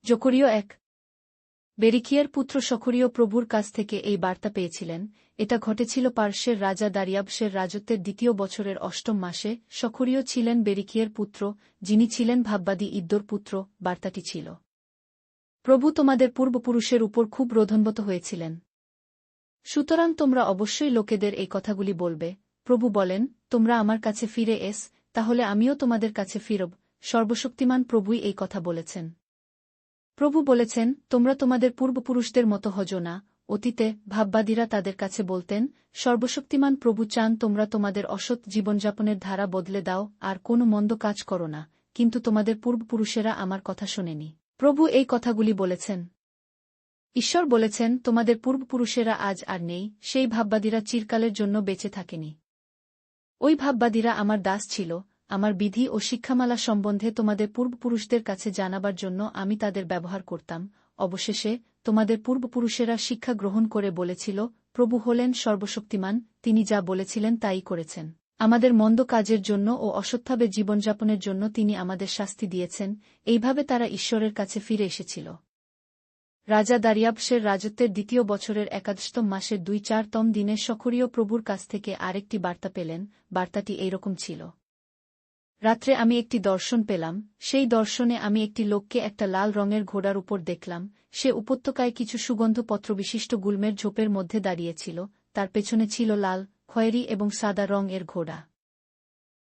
জকরীয় ১। বেরিকিয়ার পুত্র সখরীয় প্রভুর কাছ থেকে এই বার্তা পেয়েছিলেন। এটা ঘটেছিল পার্শ্বের রাজা দারিয়াবশের রাজত্বের দ্বিতীয় বছরের অষ্টম মাসে। সখরীয় ছিলেন বেরিকিয়ার পুত্র, যিনি ছিলেন ভাববাদী ইদ্দোর পুত্র। বার্তাটি ছিল, প্রভু তোমাদের পূর্বপুরুষের উপর খুব রোধনবত হয়েছিলেন। সুতরাং তোমরা অবশ্যই লোকেদের এই কথাগুলি বলবে। প্রভু বলেন, তোমরা আমার কাছে ফিরে এস, তাহলে আমিও তোমাদের কাছে ফিরব। সর্বশক্তিমান প্রভুই এই কথা বলেছেন। প্রভু বলেছেন, তোমরা তোমাদের পূর্বপুরুষদের মতো হজো না। অতীতে ভাববাদীরা তাদের কাছে বলতেন, সর্বশক্তিমান প্রভু চান তোমরা তোমাদের অসৎ জীবনযাপনের ধারা বদলে দাও আর কোনো মন্দ কাজ করো না, কিন্তু তোমাদের পূর্বপুরুষেরা আমার কথা শোনেনি। প্রভু এই কথাগুলি বলেছেন। ঈশ্বর বলেছেন, তোমাদের পূর্বপুরুষেরা আজ আর নেই, সেই ভাববাদীরা চিরকালের জন্য বেঁচে থাকেনি। ওই ভাববাদীরা আমার দাস ছিল। আমার বিধি ও শিক্ষামালা সম্বন্ধে তোমাদের পূর্বপুরুষদের কাছে জানাবার জন্য আমি তাদের ব্যবহার করতাম। অবশেষে তোমাদের পূর্বপুরুষেরা শিক্ষা গ্রহণ করে বলেছিল, প্রভু হলেন সর্বশক্তিমান, তিনি যা বলেছিলেন তাই করেছেন। আমাদের মন্দ কাজের জন্য ও অসৎভাবে জীবনযাপনের জন্য তিনি আমাদের শাস্তি দিয়েছেন। এইভাবে তারা ঈশ্বরের কাছে ফিরে এসেছিল। রাজা দারিয়াবশের রাজত্বের দ্বিতীয় বছরের একাদশতম মাসের ২-৪তম দিনে সখরীয় প্রভুর কাছ থেকে আরেকটি বার্তা পেলেন। বার্তাটি এইরকম ছিল, রাত্রে আমি একটি দর্শন পেলাম। সেই দর্শনে আমি একটি লোককে একটা লাল রঙের ঘোড়ার উপর দেখলাম। সে উপত্যকায় কিছু সুগন্ধপত্রবিশিষ্ট গুল্মের ঝোপের মধ্যে দাঁড়িয়েছিল। তার পেছনে ছিল লাল, খয়েরি এবং সাদা রং এর ঘোড়া।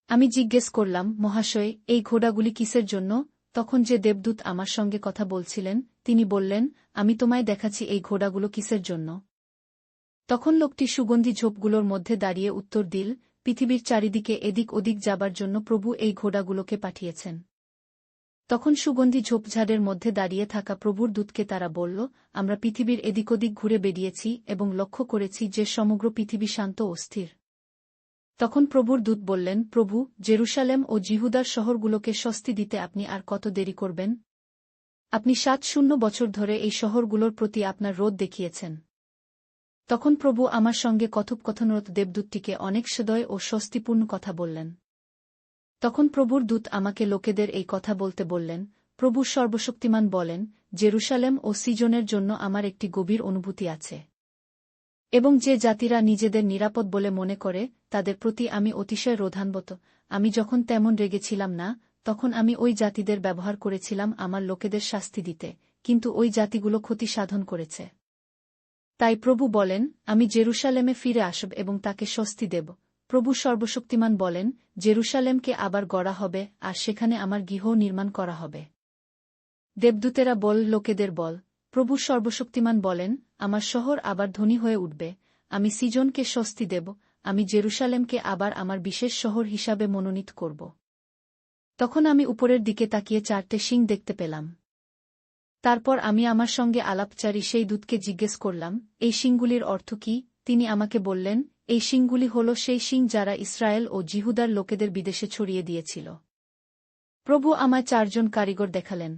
আমি জিজ্ঞেস করলাম, মহাশয়, এই ঘোড়াগুলি কিসের জন্য? তখন যে দেবদূত আমার সঙ্গে কথা বলছিলেন, তিনি বললেন, আমি তোমায় দেখাচ্ছি এই ঘোড়াগুলো কিসের জন্য। তখন লোকটি সুগন্ধি ঝোপগুলোর মধ্যে দাঁড়িয়ে উত্তর দিল, পৃথিবীর চারিদিকে এদিক ওদিক যাবার জন্য প্রভু এই ঘোড়াগুলোকে পাঠিয়েছেন। তখন সুগন্ধি ঝোপঝাড়ের মধ্যে দাঁড়িয়ে থাকা প্রভুর দূতকে তারা বলল, আমরা পৃথিবীর এদিক ওদিক ঘুরে বেরিয়েছি এবং লক্ষ্য করেছি যে সমগ্র পৃথিবী শান্ত ও স্থির। তখন প্রভুর দূত বললেন, প্রভু, জেরুসালেম ও জিহুদার শহরগুলোকে স্বস্তি দিতে আপনি আর কত দেরি করবেন? আপনি ৭০ বছর ধরে এই শহরগুলোর প্রতি আপনার রোদ দেখিয়েছেন। তখন প্রভু আমার সঙ্গে কথোপকথনরত দেবদূতটিকে অনেক সদয় ও স্বস্তিপূর্ণ কথা বললেন। তখন প্রভুর দূত আমাকে লোকেদের এই কথা বলতে বললেন, প্রভু সর্বশক্তিমান বলেন, জেরুসালেম ও সিজনের জন্য আমার একটি গভীর অনুভূতি আছে। এবং যে জাতিরা নিজেদের নিরাপদ বলে মনে করে, তাদের প্রতি আমি অতিশয় রোধান্বত। আমি যখন তেমন রেগেছিলাম না, তখন আমি ওই জাতিদের ব্যবহার করেছিলাম আমার লোকেদের শাস্তি দিতে, কিন্তু ওই জাতিগুলো ক্ষতি সাধন করেছে। তাই প্রভু বলেন, আমি জেরুসালেমে ফিরে আসব এবং তাকে স্বস্তি দেব। প্রভু সর্বশক্তিমান বলেন, জেরুসালেমকে আবার গড়া হবে আর সেখানে আমার গৃহ নির্মাণ করা হবে। দেবদূতেরা বল, লোকেদের বল, প্রভু সর্বশক্তিমান বলেন, আমার শহর আবার ধনী হয়ে উঠবে। আমি সিজনকে স্বস্তি দেব, আমি জেরুসালেমকে আবার আমার বিশেষ শহর হিসাবে মনোনীত করব। তখন আমি উপরের দিকে তাকিয়ে ৪টে শিং দেখতে পেলাম। তারপর আমি আমার সঙ্গে আলাপচারী সেই দূতকে জিজ্ঞেস করলাম, এই শিংগুলির অর্থ কি? তিনি আমাকে বললেন, এই শিংগুলি হল সেই শিং যারা ইসরায়েল ও জিহুদার লোকেদের বিদেশে ছড়িয়ে দিয়েছিল। প্রভু আমায় ৪জন কারিগর দেখালেন।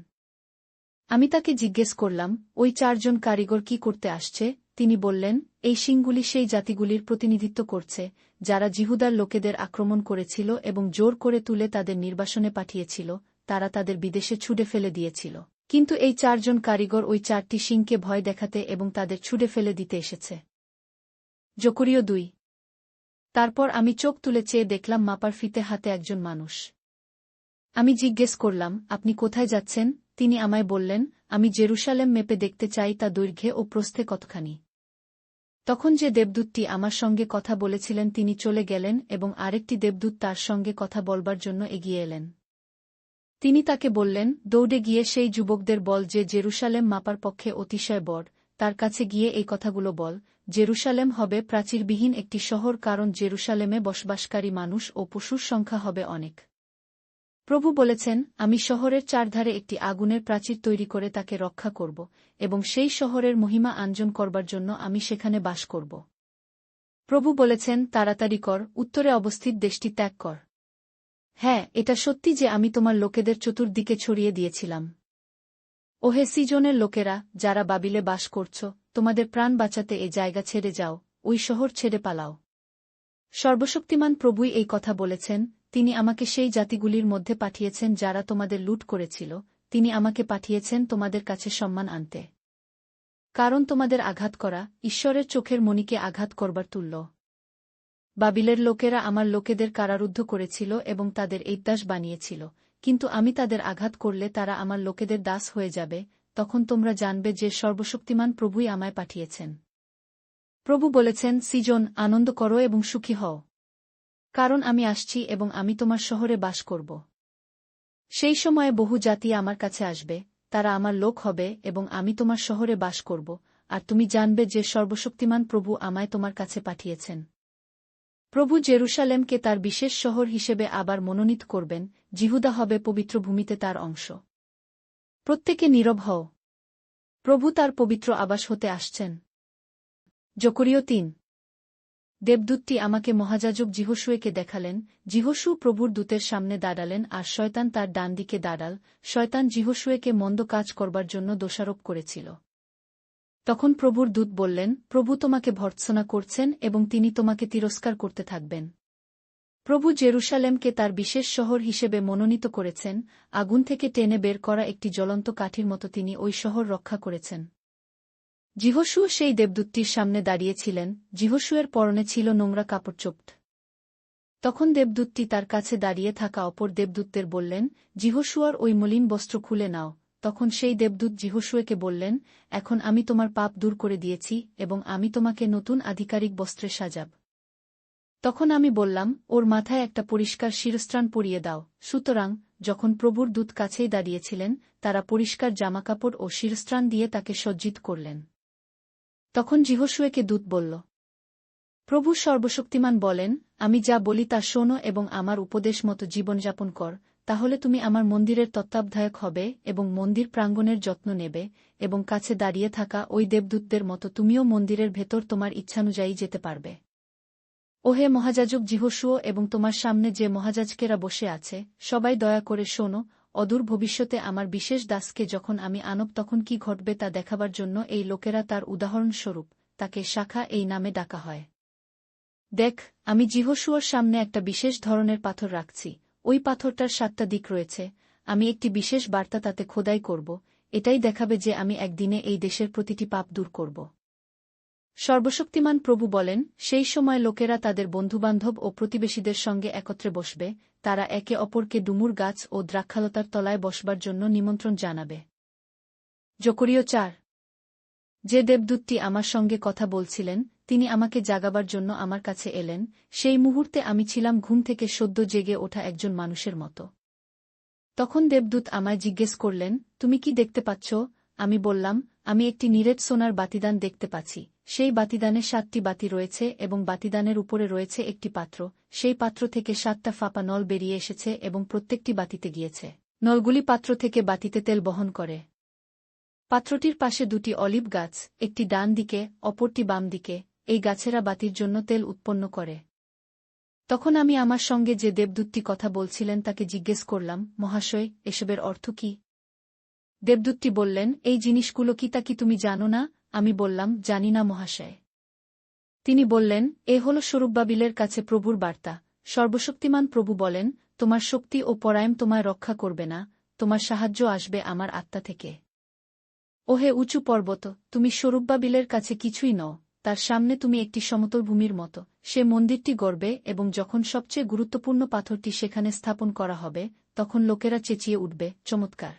আমি তাকে জিজ্ঞেস করলাম, ওই ৪জন কারিগর কি করতে আসছে? তিনি বললেন, এই শিংগুলি সেই জাতিগুলির প্রতিনিধিত্ব করছে, যারা জিহুদার লোকেদের আক্রমণ করেছিল এবং জোর করে তুলে তাদের নির্বাসনে পাঠিয়েছিল। তারা তাদের বিদেশে ছুড়ে ফেলে দিয়েছিল। কিন্তু এই ৪জন কারিগর ওই ৪টি শিংকে ভয় দেখাতে এবং তাদের ছুড়ে ফেলে দিতে এসেছে। জকরীয় ২। তারপর আমি চোখ তুলে চেয়ে দেখলাম মাপার ফিতে হাতে একজন মানুষ। আমি জিজ্ঞেস করলাম, আপনি কোথায় যাচ্ছেন? তিনি আমায় বললেন, আমি জেরুসালেম মেপে দেখতে চাই তা দৈর্ঘ্যে ও প্রস্থে কতখানি। তখন যে দেবদূতটি আমার সঙ্গে কথা বলেছিলেন তিনি চলে গেলেন এবং আরেকটি দেবদূত তার সঙ্গে কথা বলবার জন্য এগিয়ে এলেন। তিনি তাকে বললেন, দৌড়ে গিয়ে সেই যুবকদের বল যে জেরুসালেম মাপার পক্ষে অতিশয় বড়, তার কাছে গিয়ে এই কথাগুলো বল, জেরুসালেম হবে প্রাচীরবিহীন একটি শহর, কারণ জেরুসালেমে বসবাসকারী মানুষ ও পশুর সংখ্যা হবে অনেক। প্রভু বলেছেন, আমি শহরের চারধারে একটি আগুনের প্রাচীর তৈরি করে তাকে রক্ষা করব, এবং সেই শহরের মহিমা আঞ্জন করবার জন্য আমি সেখানে বাস করব। প্রভু বলেছেন, তাড়াতাড়ি কর, উত্তরে অবস্থিত দেশটি ত্যাগ কর। হ্যাঁ, এটা সত্যি যে আমি তোমার লোকেদের চতুর্দিকে ছড়িয়ে দিয়েছিলাম। ওহে সিজনের লোকেরা, যারা বাবিলে বাস করছ, তোমাদের প্রাণ বাঁচাতে এ জায়গা ছেড়ে যাও, ওই শহর ছেড়ে পালাও। সর্বশক্তিমান প্রভুই এই কথা বলেছেন। তিনি আমাকে সেই জাতিগুলির মধ্যে পাঠিয়েছেন যারা তোমাদের লুট করেছিল। তিনি আমাকে পাঠিয়েছেন তোমাদের কাছে সম্মান আনতে। কারণ তোমাদের আঘাত করা ঈশ্বরের চোখের মণিকে আঘাত করবার তুল্য। বাবিলের লোকেরা আমার লোকেদের কারারুদ্ধ করেছিল এবং তাদের এই দাস বানিয়েছিল, কিন্তু আমি তাদের আঘাত করলে তারা আমার লোকেদের দাস হয়ে যাবে, তখন তোমরা জানবে যে সর্বশক্তিমান প্রভুই আমায় পাঠিয়েছেন। প্রভু বলেছেন, সিজন, আনন্দ করো এবং সুখী হও। কারণ আমি আসছি এবং আমি তোমার শহরে বাস করব। সেই সময়ে বহু জাতি আমার কাছে আসবে, তারা আমার লোক হবে এবং আমি তোমার শহরে বাস করব, আর তুমি জানবে যে সর্বশক্তিমান প্রভু আমায় তোমার কাছে পাঠিয়েছেন। প্রভু জেরুসালেমকে তার বিশেষ শহর হিসেবে আবার মনোনীত করবেন, জিহুদা হবে পবিত্র ভূমিতে তার অংশ। প্রত্যেকে নীরব হও। প্রভু তার পবিত্র আবাস হতে আসছেন। জকরীয় ৩। দেবদূতটি আমাকে মহাযাজক যিহোশুয়েকে দেখালেন। যিহোশু প্রভুর দূতের সামনে দাঁড়ালেন আর শয়তান তার ডান দিকে দাঁড়াল। শয়তান যিহোশুয়েকে মন্দ কাজ করবার জন্য দোষারোপ করেছিল। তখন প্রভুর দূত বললেন, প্রভু তোমাকে ভর্ৎসনা করছেন এবং তিনি তোমাকে তিরস্কার করতে থাকবেন। প্রভু জেরুসালেমকে তার বিশেষ শহর হিসেবে মনোনীত করেছেন, আগুন থেকে টেনে বের করা একটি জ্বলন্ত কাঠির মতো তিনি ওই শহর রক্ষা করেছেন। যিহোশু সেই দেবদূতটির সামনে দাঁড়িয়েছিলেন, যিহোশুয়ের পরনে ছিল নোংরা কাপড়চোপট। তখন দেবদূতটি তার কাছে দাঁড়িয়ে থাকা অপর দেবদূতদের বললেন, যিহোশুয়ার ওই মলিন বস্ত্র খুলে নাও। তখন সেই দেবদূত যিহোশুয়েকে বললেন, এখন আমি তোমার পাপ দূর করে দিয়েছি এবং আমি তোমাকে নতুন আধিকারিক বস্ত্রে সাজাব। তখন আমি বললাম, ওর মাথায় একটা পরিষ্কার শিরস্ত্রাণ পরিয়ে দাও। সুতরাং যখন প্রভুর দূত কাছেই দাঁড়িয়েছিলেন, তারা পরিষ্কার জামাকাপড় ও শিরস্ত্রাণ দিয়ে তাকে সজ্জিত করলেন। তখন যিহোশুয়েকে দূত বলল, প্রভু সর্বশক্তিমান বলেন, আমি যা বলি তা শোনো এবং আমার উপদেশ মতো জীবনযাপন কর, তাহলে তুমি আমার মন্দিরের তত্ত্বাবধায়ক হবে এবং মন্দির প্রাঙ্গণের যত্ন নেবে, এবং কাছে দাঁড়িয়ে থাকা ওই দেবদূতদের মতো তুমিও মন্দিরের ভেতর তোমার ইচ্ছানুযায়ী যেতে পারবে। ওহে মহাযাজক যিহোশু এবং তোমার সামনে যে মহাযাজকেরা বসে আছে, সবাই দয়া করে শোনো। অদূর ভবিষ্যতে আমার বিশেষ দাসকে যখন আমি আনব তখন কি ঘটবে তা দেখাবার জন্য এই লোকেরা তার উদাহরণস্বরূপ তাকে শাখা এই নামে ডাকা হয়। দেখ, আমি যিহোশুয়ার সামনে একটা বিশেষ ধরনের পাথর রাখছি। ওই পাথরটার 7টা দিক রয়েছে। আমি একটি বিশেষ বার্তা তাতে খোদাই করব, এটাই দেখাবে যে আমি একদিনে এই দেশের প্রতিটি পাপ দূর করব। সর্বশক্তিমান প্রভু বলেন, সেই সময় লোকেরা তাদের বন্ধুবান্ধব ও প্রতিবেশীদের সঙ্গে একত্রে বসবে, তারা একে অপরকে ডুমুর গাছ ও দ্রাক্ষালতার তলায় বসবার জন্য নিমন্ত্রণ জানাবে। জকরীয় ৪। যে দেবদূতটি আমার সঙ্গে কথা বলছিলেন, তিনি আমাকে জাগাবার জন্য আমার কাছে এলেন। সেই মুহূর্তে আমি ছিলাম ঘুম থেকে সদ্য জেগে ওঠা একজন মানুষের মতো। তখন দেবদূত আমায় জিজ্ঞেস করলেন, তুমি কি দেখতে পাচ্ছ? আমি বললাম, আমি একটি নিরেট সোনার বাতিদান দেখতে পাচ্ছি। সেই বাতিদানে 7টি বাতি রয়েছে এবং বাতিদানের উপরে রয়েছে একটি পাত্র। সেই পাত্র থেকে 7টা ফাঁপা নল বেরিয়ে এসেছে এবং প্রত্যেকটি বাতিতে গিয়েছে। নলগুলি পাত্র থেকে বাতিতে তেল বহন করে। পাত্রটির পাশে 2টি অলিভ গাছ, একটি ডান দিকে, অপরটি বাম দিকে। এই গাছেরা বাতির জন্য তেল উৎপন্ন করে। তখন আমি আমার সঙ্গে যে দেবদূতটি কথা বলছিলেন তাকে জিজ্ঞেস করলাম, মহাশয়, এসবের অর্থ কি? দেবদূতটি বললেন, এই জিনিসগুলো কি তা কি তুমি জানো না? আমি বললাম, জানি না মহাশয়। তিনি বললেন, এ হল সরুব্বাবিলের কাছে প্রভুর বার্তা। সর্বশক্তিমান প্রভু বলেন, তোমার শক্তি ও পরায়ম তোমায় রক্ষা করবে না, তোমার সাহায্য আসবে আমার আত্মা থেকে। ওহে উঁচু পর্বত, তুমি সরুব্বাবিলের কাছে কিছুই নও, তার সামনে তুমি একটি সমতল ভূমির মতো। সে মন্দিরটি গড়বে এবং যখন সবচেয়ে গুরুত্বপূর্ণ পাথরটি সেখানে স্থাপন করা হবে, তখন লোকেরা চেঁচিয়ে উঠবে, চমৎকার,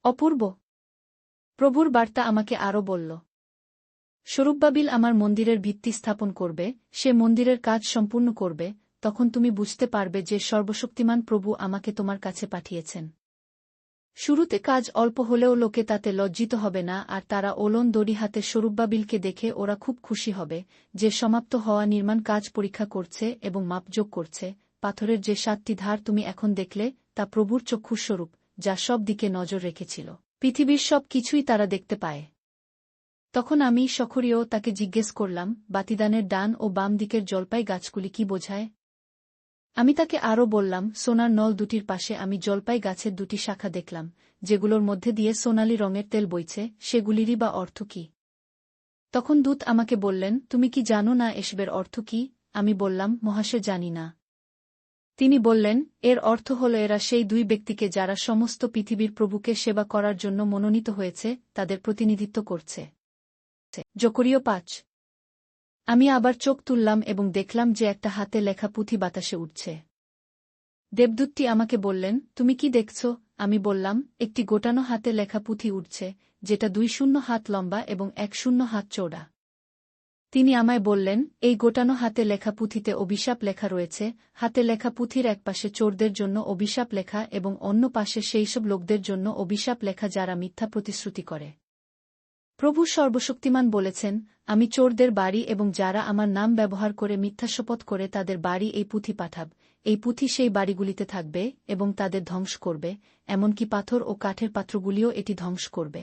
অপূর্ব। প্রভুর বার্তা আমাকে আরও বলল, সরুব্বাবিল আমার মন্দিরের ভিত্তি স্থাপন করবে, সে মন্দিরের কাজ সম্পূর্ণ করবে, তখন তুমি বুঝতে পারবে যে সর্বশক্তিমান প্রভু আমাকে তোমার কাছে পাঠিয়েছেন। শুরুতে কাজ অল্প হলেও লোকে তাতে লজ্জিত হবে না, আর তারা ওলন দড়ি হাতে সরুব্বাবিলকে দেখে ওরা খুব খুশি হবে, যে সমাপ্ত হওয়া নির্মাণ কাজ পরীক্ষা করছে এবং মাপযোগ করছে। পাথরের যে 7টি ধার তুমি এখন দেখলে, তা প্রভুর চক্ষুস্বরূপ, যা সব দিকে নজর রেখেছিল। পৃথিবীর সব কিছুই তারা দেখতে পায়। তখন আমি সখরীয় তাকে জিজ্ঞেস করলাম, বাতিদানের ডান ও বাম দিকের জলপাই গাছগুলি কি বোঝায়? আমি তাকে আরও বললাম, সোনার নল দুটির পাশে আমি জলপাই গাছের 2টি শাখা দেখলাম, যেগুলোর মধ্যে দিয়ে সোনালি রঙের তেল বইছে, সেগুলিরই বা অর্থ কি? তখন দূত আমাকে বললেন, তুমি কি জানো না এসবের অর্থ কি? আমি বললাম, মহাশয়, জানি না। তিনি বললেন, এর অর্থ হল এরা সেই দুই ব্যক্তিকে যারা সমস্ত পৃথিবীর প্রভুকে সেবা করার জন্য মনোনীত হয়েছে তাদের প্রতিনিধিত্ব করছে। জকরীয় ৫। আমি আবার চোখ তুললাম এবং দেখলাম যে একটা হাতে লেখা পুঁথি বাতাসে উঠছে। দেবদূতটি আমাকে বললেন, তুমি কি দেখছ? আমি বললাম, একটি গোটানো হাতে লেখা পুঁথি উঠছে, যেটা ২ হাত লম্বা এবং ১ হাত চওড়া। তিনি আমায় বললেন, এই গোটানো হাতে লেখা পুঁথিতে অভিশাপ লেখা রয়েছে। হাতে লেখা পুঁথির একপাশে চোরদের জন্য অভিশাপ লেখা এবং অন্য পাশে সেইসব লোকদের জন্য অভিশাপ লেখা যারা মিথ্যা প্রতিশ্রুতি করে। প্রভু সর্বশক্তিমান বলেছেন, আমি চোরদের বাড়ি এবং যারা আমার নাম ব্যবহার করে মিথ্যা শপথ করে তাদের বাড়ি এই পুঁথি পাঠাব। এই পুঁথি সেই বাড়িগুলিতে থাকবে এবং তাদের ধ্বংস করবে, এমনকি পাথর ও কাঠের পাত্রগুলিও এটি ধ্বংস করবে।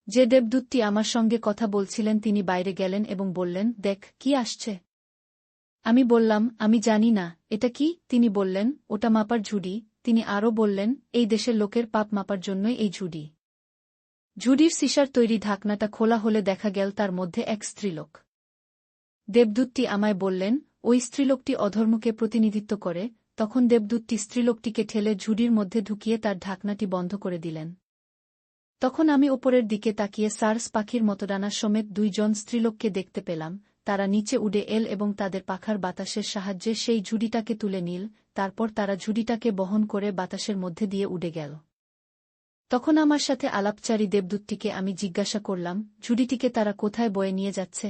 যে দেবদূতটি আমার সঙ্গে কথা বলছিলেন তিনি বাইরে গেলেন এবং বললেন, দেখ, কি আসছে। আমি বললাম, আমি জানি না, এটা কি? তিনি বললেন, ওটা মাপার ঝুড়ি। তিনি আরও বললেন, এই দেশের লোকের পাপ মাপার জন্যই এই ঝুড়ি। ঝুড়ির সিসার তৈরি ঢাকনাটা খোলা হলে দেখা গেল তার মধ্যে এক স্ত্রীলোক। দেবদূতটি আমায় বললেন, ওই স্ত্রীলোকটি অধর্মকে প্রতিনিধিত্ব করে। তখন দেবদূতটি স্ত্রীলোকটিকে ঠেলে ঝুড়ির মধ্যে ঢুকিয়ে তার ঢাকনাটি বন্ধ করে দিলেন। তখন আমি ওপরের দিকে তাকিয়ে সার্স পাখির মতো ডানা সমেত ২ জন স্ত্রীলোককে দেখতে পেলাম। তারা নিচে উড়ে এল এবং তাদের পাখার বাতাসের সাহায্যে সেই ঝুড়িটাকে তুলে নিল। তারপর তারা ঝুড়িটাকে বহন করে বাতাসের মধ্যে দিয়ে উড়ে গেল। তখন আমার সাথে আলাপচারী দেবদূতটিকে আমি জিজ্ঞাসা করলাম, ঝুড়িটিকে তারা কোথায় বয়ে নিয়ে যাচ্ছে?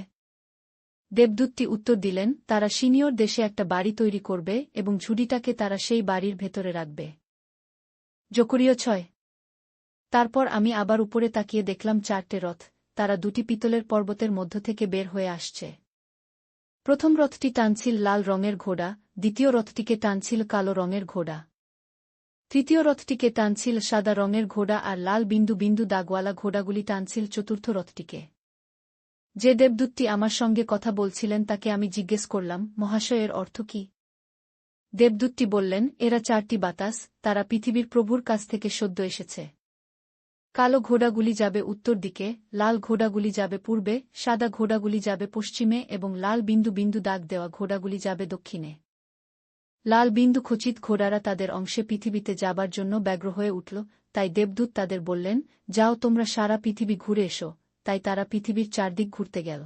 দেবদূতটি উত্তর দিলেন, তারা সিনিয়র দেশে একটা বাড়ি তৈরি করবে এবং ঝুড়িটাকে তারা সেই বাড়ির ভেতরে রাখবে। জকরীয় ৬। তারপর আমি আবার উপরে তাকিয়ে দেখলাম ৪টে রথ, তারা ২টি পিতলের পর্বতের মধ্য থেকে বের হয়ে আসছে। প্রথম রথটি টানছিল লাল রঙের ঘোড়া, দ্বিতীয় রথটিকে টানছিল কালো রঙের ঘোড়া, তৃতীয় রথটিকে টানছিল সাদা রঙের ঘোড়া আর লাল বিন্দু বিন্দু দাগওয়ালা ঘোড়াগুলি টানছিল চতুর্থ রথটিকে। যে দেবদূতটি আমার সঙ্গে কথা বলছিলেন তাকে আমি জিজ্ঞেস করলাম, মহাশয়, এর অর্থ কি? দেবদূতটি বললেন, এরা ৪টি বাতাস, তারা পৃথিবীর প্রভুর কাছ থেকে সদ্য এসেছে। কালো ঘোড়াগুলি যাবে উত্তর দিকে, লাল ঘোড়াগুলি যাবে পূর্বে, সাদা ঘোড়াগুলি যাবে পশ্চিমে এবং লাল বিন্দু বিন্দু দাগ দেওয়া ঘোড়াগুলি যাবে দক্ষিণে। লাল বিন্দু খচিত ঘোড়ারা তাদের অংশে পৃথিবীতে যাবার জন্য ব্যগ্র হয়ে উঠল। তাই দেবদূত তাদের বললেন, যাও, তোমরা সারা পৃথিবী ঘুরে এসো। তাই তারা পৃথিবীর চারদিক ঘুরতে গেল।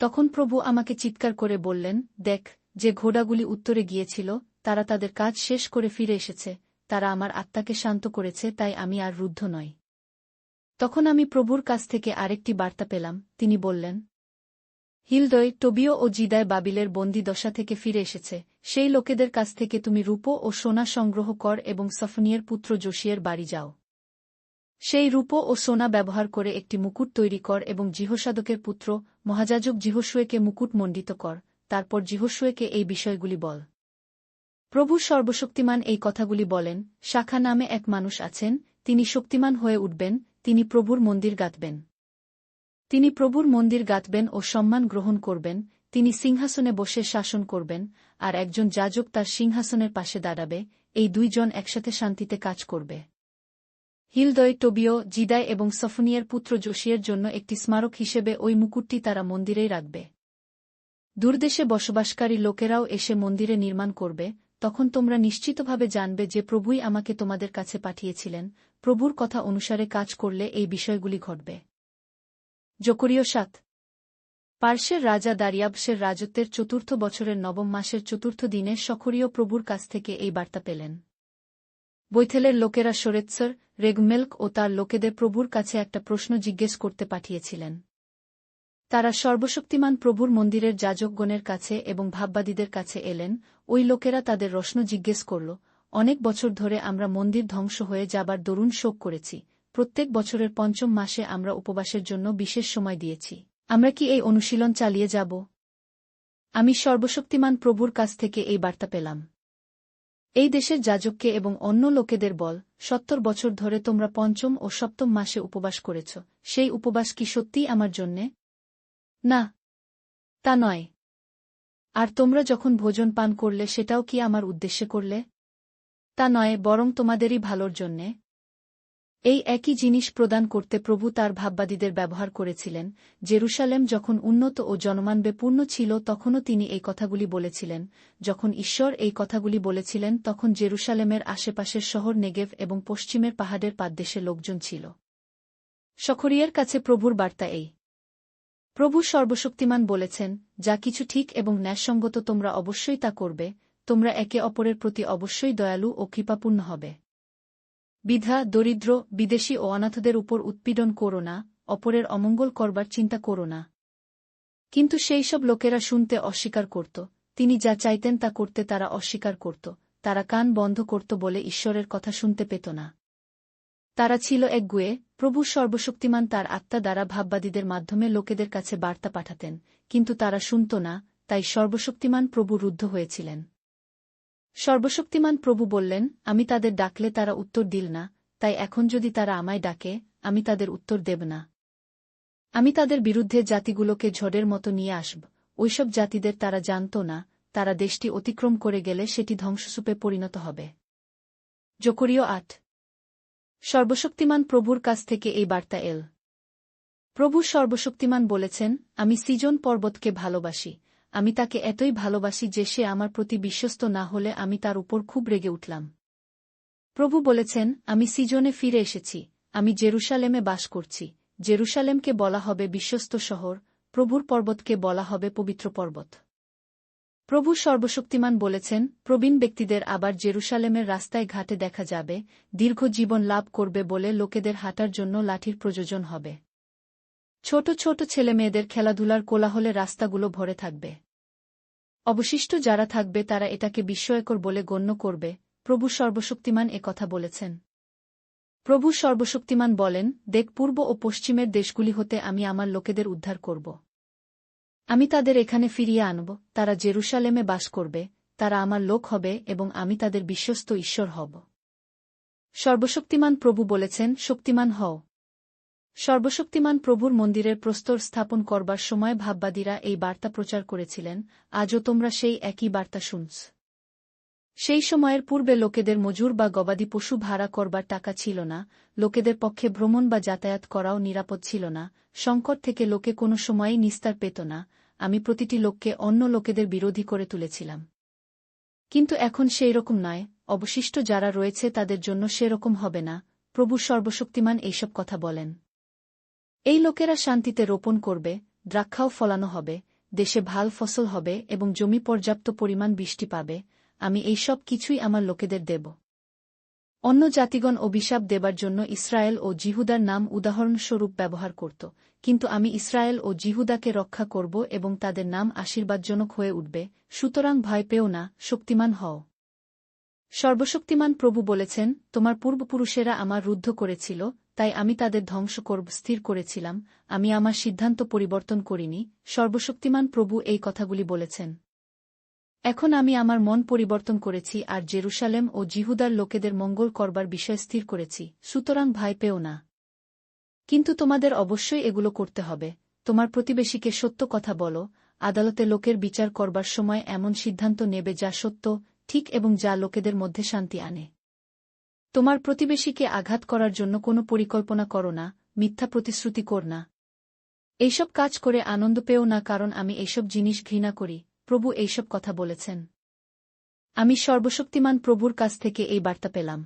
তখন প্রভু আমাকে চিৎকার করে বললেন, দেখ, যে ঘোড়াগুলি উত্তরে গিয়েছিল তারা তাদের কাজ শেষ করে ফিরে এসেছে। তারা আমার আত্মাকে শান্ত করেছে, তাই আমি আর রুদ্ধ নই। তখন আমি প্রভুর কাছ থেকে আরেকটি বার্তা পেলাম। তিনি বললেন, হিলদয়, টোবিয় ও জিদায় বাবিলের বন্দী দশা থেকে ফিরে এসেছে। সেই লোকেদের কাছ থেকে তুমি রূপো ও সোনা সংগ্রহ কর এবং সফনিয়ের পুত্র যোশিয়ের বাড়ি যাও। সেই রূপো ও সোনা ব্যবহার করে একটি মুকুট তৈরি কর এবং জিহোশাদকের পুত্র মহাযাজক জিহোশুয়েকে মুকুট মণ্ডিত কর। তারপর জিহোশুয়েকে এই বিষয়গুলি বল। প্রভু সর্বশক্তিমান এই কথাগুলি বলেন, শাখা নামে এক মানুষ আছেন, তিনি শক্তিমান হয়ে উঠবেন, তিনি প্রভুর মন্দির গাঁথবেন। তিনি প্রভুর মন্দির গাঁথবেন ও সম্মান গ্রহণ করবেন, তিনি সিংহাসনে বসে শাসন করবেন, আর একজন যাজক তার সিংহাসনের পাশে দাঁড়াবে। এই ২ জন একসাথে শান্তিতে কাজ করবে। হিলদয়, টোবিয়, জিদায় এবং সফনিয়ের পুত্র যোশিয়ের জন্য একটি স্মারক হিসেবে ওই মুকুটটি তারা মন্দিরেই রাখবে। দূরদেশে বসবাসকারী লোকেরাও এসে মন্দিরে নির্মাণ করবে। তখন তোমরা নিশ্চিতভাবে জানবে যে প্রভুই আমাকে তোমাদের কাছে পাঠিয়েছিলেন। প্রভুর কথা অনুসারে কাজ করলে এই বিষয়গুলি ঘটবে। জকরীয় ৭। পার্শ্বের রাজা দারিয়াবশের রাজত্বের ৪র্থ বছরের ৯ম মাসের ৪র্থ দিনে সখরীয় প্রভুর কাছ থেকে এই বার্তা পেলেন। বৈথেলের লোকেরা শোরেৎসর, রেগমেল্ক ও তার লোকেদের প্রভুর কাছে একটা প্রশ্ন জিজ্ঞেস করতে পাঠিয়েছিলেন। তারা সর্বশক্তিমান প্রভুর মন্দিরের যাজকগণের কাছে এবং ভাববাদীদের কাছে এলেন। ওই লোকেরা তাদের প্রশ্ন জিজ্ঞেস করল, অনেক বছর ধরে আমরা মন্দির ধ্বংস হয়ে যাবার দরুন শোক করেছি। প্রত্যেক বছরের ৫ম মাসে আমরা উপবাসের জন্য বিশেষ সময় দিয়েছি। আমরা কি এই অনুশীলন চালিয়ে যাব? আমি সর্বশক্তিমান প্রভুর কাছ থেকে এই বার্তা পেলাম। এই দেশের যাজককে এবং অন্য লোকেদের বল, ৭০ বছর ধরে তোমরা ৫ম ও ৭ম মাসে উপবাস করেছ। সেই উপবাস কি সত্যিই আমার জন্যে? না, তা নয়। আর তোমরা যখন ভোজন পান করলে সেটাও কি আমার উদ্দেশ্যে করলে? তা নয়, বরং তোমাদেরই ভালোর জন্যে। এই একই জিনিস প্রদান করতে প্রভু তার ভাববাদীদের ব্যবহার করেছিলেন। জেরুসালেম যখন উন্নত ও জনমানবেপূর্ণ ছিল তখনও তিনি এই কথাগুলি বলেছিলেন। যখন ঈশ্বর এই কথাগুলি বলেছিলেন তখন জেরুসালেমের আশেপাশের শহর নেগেভ এবং পশ্চিমের পাহাড়ের পাদদেশে লোকজন ছিল। সখরিয়ার কাছে প্রভুর বার্তা এই। প্রভু সর্বশক্তিমান বলেছেন, যা কিছু ঠিক এবং ন্যায়সঙ্গত তোমরা অবশ্যই তা করবে, তোমরা একে অপরের প্রতি অবশ্যই দয়ালু ও কৃপাপূর্ণ হবে। বিধা, দরিদ্র, বিদেশী ও অনাথদের উপর উৎপীড়ন করো না, অপরের অমঙ্গল করবার চিন্তা করো না। কিন্তু সেই সব লোকেরা শুনতে অস্বীকার করত, তিনি যা চাইতেন তা করতে তারা অস্বীকার করত, তারা কান বন্ধ করত বলে ঈশ্বরের কথা শুনতে পেত না। তারা ছিল একগুঁয়ে। প্রভু সর্বশক্তিমান তার আত্মা দ্বারা ভাববাদীদের মাধ্যমে লোকেদের কাছে বার্তা পাঠাতেন, কিন্তু তারা শুনত না, তাই সর্বশক্তিমান প্রভু রুদ্ধ হয়েছিলেন। সর্বশক্তিমান প্রভু বললেন, আমি তাদের ডাকলে তারা উত্তর দিল না, তাই এখন যদি তারা আমায় ডাকে, আমি তাদের উত্তর দেব না। আমি তাদের বিরুদ্ধে জাতিগুলোকে ঝড়ের মতো নিয়ে আসব, ওইসব জাতিদের তারা জানত না, তারা দেশটি অতিক্রম করে গেলে সেটি ধ্বংসস্তূপে পরিণত হবে। জকরিয় ৮। সর্বশক্তিমান প্রভুর কাছ থেকে এই বার্তা এল। প্রভু সর্বশক্তিমান বলেছেন, আমি সিজন পর্বতকে ভালোবাসি, আমি তাকে এতই ভালোবাসি যে সে আমার প্রতি বিশ্বস্ত না হলে আমি তার উপর খুব রেগে উঠলাম। প্রভু বলেছেন, আমি সিজনে ফিরে এসেছি, আমি জেরুসালেমে বাস করছি। জেরুসালেমকে বলা হবে বিশ্বস্ত শহর, প্রভুর পর্বতকে বলা হবে পবিত্র পর্বত। প্রভু সর্বশক্তিমান বলেছেন, প্রবীণ ব্যক্তিদের আবার জেরুসালেমের রাস্তায় ঘাটে দেখা যাবে, দীর্ঘ জীবন লাভ করবে বলে লোকেদের হাঁটার জন্য লাঠির প্রয়োজন হবে। ছোট ছোট ছেলেমেয়েদের খেলাধুলার কোলাহলে রাস্তাগুলো ভরে থাকবে। অবশিষ্ট যারা থাকবে তারা এটাকে বিস্ময়কর বলে গণ্য করবে। প্রভু সর্বশক্তিমান কথা বলেছেন। প্রভু সর্বশক্তিমান বলেন, দেখ, পূর্ব ও পশ্চিমের দেশগুলি হতে আমি আমার লোকেদের উদ্ধার করব। আমি তাদের এখানে ফিরিয়ে আনব, তারা জেরুসালেমে বাস করবে, তারা আমার লোক হবে এবং আমি তাদের বিশ্বস্ত ঈশ্বর হব। সর্বশক্তিমান প্রভু বলেছেন, শক্তিমান হও। সর্বশক্তিমান প্রভুর মন্দিরের প্রস্তর স্থাপন করবার সময় ভাববাদীরা এই বার্তা প্রচার করেছিলেন, আজও তোমরা সেই একই বার্তা শুনছ। সেই সময়ের পূর্বে লোকেদের মজুর বা গবাদি পশু ভাড়া করবার টাকা ছিল না, লোকেদের পক্ষে ভ্রমণ বা যাতায়াত করাও নিরাপদ ছিল না, সংকট থেকে লোকে কোনো সময়ই নিস্তার পেত না, আমি প্রতিটি লোককে অন্য লোকেদের বিরোধী করে তুলেছিলাম। কিন্তু এখন সেই রকম নয়, অবশিষ্ট যারা রয়েছে তাদের জন্য সেরকম হবে না, প্রভু সর্বশক্তিমান এইসব কথা বলেন। এই লোকেরা শান্তিতে রোপণ করবে, দ্রাক্ষাও ফলানো হবে, দেশে ভাল ফসল হবে এবং জমি পর্যাপ্ত পরিমাণ বৃষ্টি পাবে, আমি এই সব কিছুই আমার লোকেদের দেব। অন্য জাতিগণ অভিশাপ দেবার জন্য ইসরায়েল ও জিহুদার নাম উদাহরণস্বরূপ ব্যবহার করত, কিন্তু আমি ইসরায়েল ও জিহুদাকে রক্ষা করব এবং তাদের নাম আশীর্বাদজনক হয়ে উঠবে, সুতরাং ভয় পেও না, শক্তিমান হও। সর্বশক্তিমান প্রভু বলেছেন, তোমার পূর্বপুরুষেরা আমার রুদ্ধ করেছিল, তাই আমি তাদের ধ্বংস করব স্থির করেছিলাম, আমি আমার সিদ্ধান্ত পরিবর্তন করিনি। সর্বশক্তিমান প্রভু এই কথাগুলি বলেছেন। এখন আমি আমার মন পরিবর্তন করেছি আর জেরুসালেম ও জিহুদার লোকেদের মঙ্গল করবার বিষয় স্থির করেছি, সুতরাং ভয় পেও না। কিন্তু তোমাদের অবশ্যই এগুলো করতে হবে, তোমার প্রতিবেশীকে সত্য কথা বলো, আদালতে লোকের বিচার করবার সময় এমন সিদ্ধান্ত নেবে যা সত্য, ঠিক এবং যা লোকেদের মধ্যে শান্তি আনে। তোমার প্রতিবেশীকে আঘাত করার জন্য কোনো পরিকল্পনা করো না, মিথ্যা প্রতিশ্রুতি কর না। এইসব কাজ করে আনন্দ পেও না, কারণ আমি এইসব জিনিস ঘৃণা করি, প্রভু এইসব কথা বলেছেন। আমি সর্বশক্তিমান প্রভুর কাছ থেকে এই বার্তা পেলাম।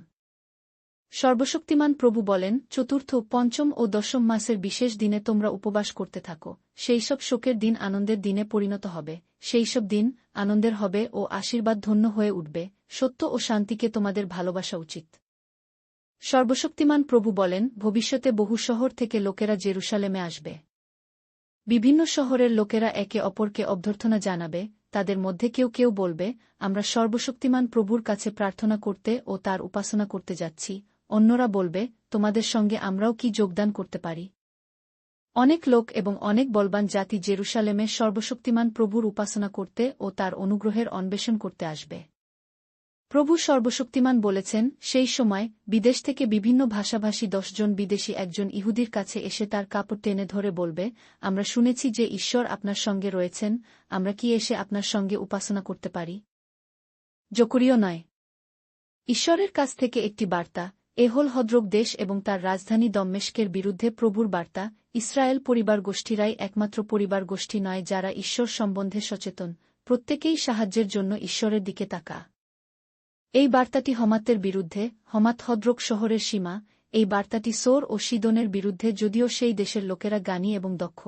সর্বশক্তিমান প্রভু বলেন, চতুর্থ, পঞ্চম ও দশম মাসের বিশেষ দিনে তোমরা উপবাস করতে থাকো, সেই সব শোকের দিন আনন্দের দিনে পরিণত হবে, সেই সব দিন আনন্দের হবে ও আশীর্বাদ ধন্য হয়ে উঠবে, সত্য ও শান্তিকে তোমাদের ভালোবাসা উচিত। সর্বশক্তিমান প্রভু বলেন, ভবিষ্যতে বহু শহর থেকে লোকেরা জেরুসালেমে আসবে। বিভিন্ন শহরের লোকেরা একে অপরকে অভ্যর্থনা জানাবে, তাদের মধ্যে কেউ কেউ বলবে, আমরা সর্বশক্তিমান প্রভুর কাছে প্রার্থনা করতে ও তার উপাসনা করতে যাচ্ছি, অন্যরা বলবে, তোমাদের সঙ্গে আমরাও কি যোগদান করতে পারি। অনেক লোক এবং অনেক বলবান জাতি জেরুসালেমে সর্বশক্তিমান প্রভুর উপাসনা করতে ও তার অনুগ্রহের অন্বেষণ করতে আসবে। প্রভু সর্বশক্তিমান বলেছেন, সেই সময় বিদেশ থেকে বিভিন্ন ভাষাভাষী 10 জন বিদেশী একজন ইহুদির কাছে এসে তার কাপড় টেনে ধরে বলবে, আমরা শুনেছি যে ঈশ্বর আপনার সঙ্গে রয়েছেন, আমরা কি এসে আপনার সঙ্গে উপাসনা করতে পারি। জকরিয় 9। ঈশ্বরের কাছ থেকে একটি বার্তা, এ হল হদ্রব দেশ এবং তার রাজধানী দম্মেশকের বিরুদ্ধে প্রভুর বার্তা। ইসরায়েল পরিবার গোষ্ঠীরাই একমাত্র পরিবার গোষ্ঠী নয় যারা ঈশ্বর সম্বন্ধে সচেতন, প্রত্যেকেই সাহায্যের জন্য ঈশ্বরের দিকে তাকা। এই বার্তাটি হমাতের বিরুদ্ধে, হমাত হদ্রক শহরের সীমা। এই বার্তাটি সোর ও সিদনের বিরুদ্ধে, যদিও সেই দেশের লোকেরা জ্ঞানী এবং দক্ষ।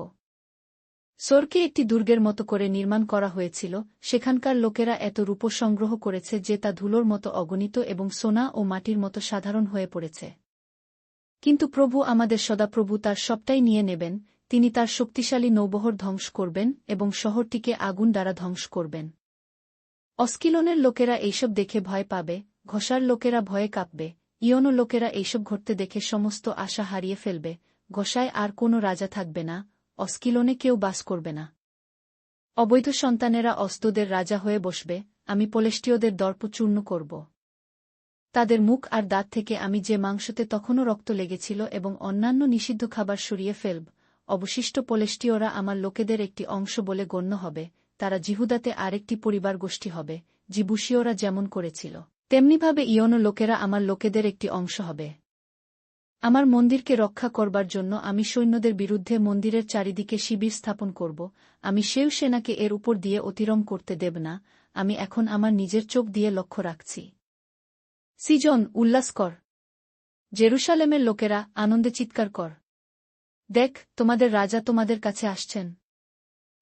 সোরকে একটি দুর্গের মতো করে নির্মাণ করা হয়েছিল, সেখানকার লোকেরা এত রূপ সংগ্রহ করেছে যে তা ধুলোর মতো অগণিত এবং সোনা ও মাটির মতো সাধারণ হয়ে পড়েছে। কিন্তু প্রভু আমাদের সদাপ্রভু তার সবটাই নিয়ে নেবেন, তিনি তার শক্তিশালী নৌবহর ধ্বংস করবেন এবং শহরটিকে আগুন দ্বারা ধ্বংস করবেন। অস্কিলনের লোকেরা এইসব দেখে ভয় পাবে, ঘষার লোকেরা ভয়ে কাঁপবে, ইয়নো লোকেরা এইসব ঘটতে দেখে সমস্ত আশা হারিয়ে ফেলবে। ঘষায় আর কোনো রাজা থাকবে না, অস্কিলনে কেউ বাস করবে না। অবৈধ সন্তানেরা অস্তুদের রাজা হয়ে বসবে, আমি পলেষ্টীয়দের দর্প চূর্ণ করব। তাদের মুখ আর দাঁত থেকে আমি যে মাংসতে তখনও রক্ত লেগেছিল এবং অন্যান্য নিষিদ্ধ খাবার সরিয়ে ফেলব। অবশিষ্ট পলেষ্টীয়রা আমার লোকেদের একটি অংশ বলে গণ্য হবে, তারা জিহুদাতে আরেকটি পরিবার গোষ্ঠী হবে, জিবুসীয়রা যেমন করেছিল তেমনিভাবে ইয়নো লোকেরা আমার লোকেদের একটি অংশ হবে। আমার মন্দিরকে রক্ষা করবার জন্য আমি সৈন্যদের বিরুদ্ধে মন্দিরের চারিদিকে শিবির স্থাপন করব, আমি সেও সেনাকে এর উপর দিয়ে অতিক্রম করতে দেব না, আমি এখন আমার নিজের চোখ দিয়ে লক্ষ্য রাখছি। সিজন, উল্লাস কর। জেরুসালেমের লোকেরা, আনন্দে চিৎকার কর। দেখ, তোমাদের রাজা তোমাদের কাছে আসছেন।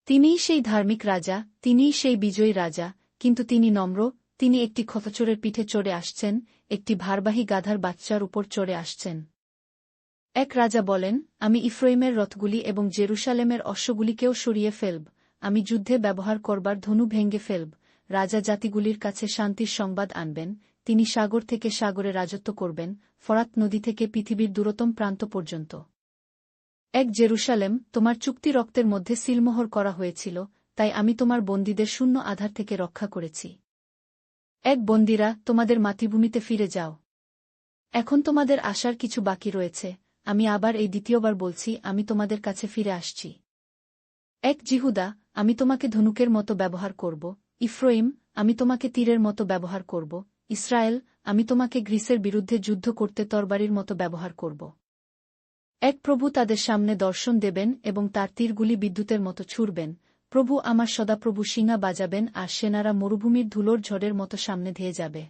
তিনিই সেই ধার্মিক রাজা, তিনিই সেই বিজয়ী রাজা, কিন্তু তিনি নম্র, তিনি একটি খতচোরের পিঠে চড়ে আসছেন, একটি ভারবাহী গাধার বাচ্চার উপর চড়ে আসছেন। এক রাজা বলেন, আমি ইফ্রাইমের রথগুলি এবং জেরুসালেমের অশ্বগুলিকেও সরিয়ে ফেলব, আমি যুদ্ধে ব্যবহার করবার ধনু ভেঙে ফেলব। রাজা জাতিগুলির কাছে শান্তির সংবাদ আনবেন, তিনি সাগর থেকে সাগরে রাজত্ব করবেন, ফরাত নদী থেকে পৃথিবীর দূরতম প্রান্ত পর্যন্ত। এক জেরুসালেম, তোমার চুক্তি রক্তের মধ্যে সিলমোহর করা হয়েছিল, তাই আমি তোমার বন্দীদের শূন্য আধার থেকে রক্ষা করেছি। এক বন্দীরা, তোমাদের মাতৃভূমিতে ফিরে যাও। এখন তোমাদের আসার কিছু বাকি রয়েছে, আমি আবার এই দ্বিতীয়বার বলছি, আমি তোমাদের কাছে ফিরে আসছি। এক জিহুদা, আমি তোমাকে ধনুকের মতো ব্যবহার করব, ইফ্রাইম, আমি তোমাকে তীরের মতো ব্যবহার করব, ইসরায়েল, আমি তোমাকে গ্রীসের বিরুদ্ধে যুদ্ধ করতে তরবারির মতো ব্যবহার করব। এক প্রভু তাদের সামনে দর্শন দেবেন এবং তার তীরগুলি বিদ্যুতের মতো ছুড়বেন, প্রভু আমার সদাপ্রভু শিঙা বাজাবেন আর সেনারা মরুভূমির ধুলোর ঝড়ের মতো সামনে ধেয়ে যাবে।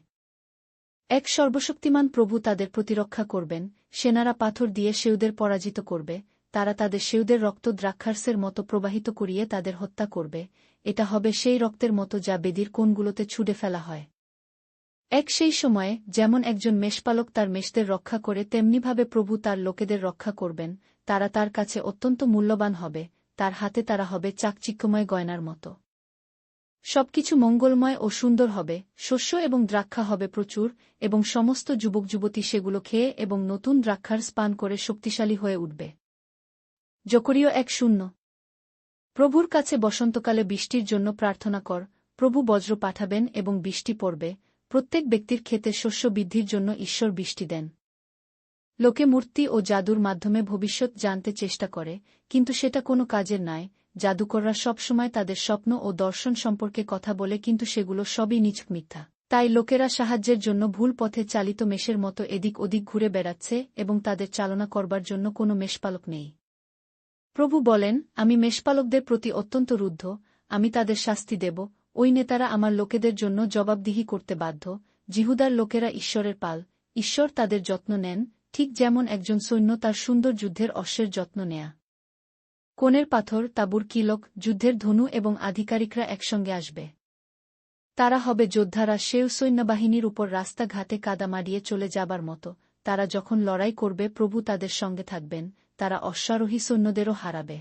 এক সর্বশক্তিমান প্রভু তাদের প্রতিরক্ষা করবেন, সেনারা পাথর দিয়ে সেউদের পরাজিত করবে, তারা তাদের সেউদের রক্ত দ্রাক্ষারসের মতো প্রবাহিত করিয়ে তাদের হত্যা করবে, এটা হবে সেই রক্তের মতো যা বেদির কোণগুলোতে ছুঁড়ে ফেলা হয়। এক সেই সময়ে, যেমন একজন মেষপালক তার মেষদের রক্ষা করে তেমনিভাবে প্রভু তার লোকেদের রক্ষা করবেন, তারা তার কাছে অত্যন্ত মূল্যবান হবে, তার হাতে তারা হবে চাকচিক্যময় গয়নার মতো। সবকিছু মঙ্গলময় ও সুন্দর হবে, শস্য এবং দ্রাক্ষা হবে প্রচুর, এবং সমস্ত যুবক যুবতী সেগুলো খেয়ে এবং নতুন দ্রাক্ষার পান করে শক্তিশালী হয়ে উঠবে। জকরীয় 1:0। প্রভুর কাছে বসন্তকালে বৃষ্টির জন্য প্রার্থনা কর, প্রভু বজ্র পাঠাবেন এবং বৃষ্টি পড়বে, প্রত্যেক ব্যক্তির ক্ষেতে শস্য বৃদ্ধির জন্য ঈশ্বর বৃষ্টি দেন। লোকে মূর্তি ও জাদুর মাধ্যমে ভবিষ্যৎ জানতে চেষ্টা করে, কিন্তু সেটা কোনো কাজের নয়, জাদুকররা সবসময় তাদের স্বপ্ন ও দর্শন সম্পর্কে কথা বলে কিন্তু সেগুলো সবই নিছক মিথ্যা। তাই লোকেরা সাহায্যের জন্য ভুল পথে চালিত মেষের মতো এদিক ওদিক ঘুরে বেড়াচ্ছে এবং তাদের চালনা করবার জন্য কোনো মেষপালক নেই। প্রভু বলেন, আমি মেষপালকদের প্রতি অত্যন্ত রুদ্ধ, আমি তাদের শাস্তি দেব, ওই নেতারা আমার লোকেদের জন্য জবাবদিহি করতে বাধ্য। জিহুদার লোকেরা ঈশ্বরের পাল, ঈশ্বর তাদের যত্ন নেন, ঠিক যেমন একজন সৈন্য তার সুন্দর যুদ্ধের অশ্বের যত্ন নেয়া। কোণের পাথর, তাঁবুর কিলক, যুদ্ধের ধনু এবং আধিকারিকরা একসঙ্গে আসবে। তারা হবে যোদ্ধারা সেও সৈন্যবাহিনীর উপর রাস্তাঘাটে কাদা মারিয়ে চলে যাবার মতো, তারা যখন লড়াই করবে প্রভু তাদের সঙ্গে থাকবেন, তারা অশ্বারোহী সৈন্যদেরও হারাবে।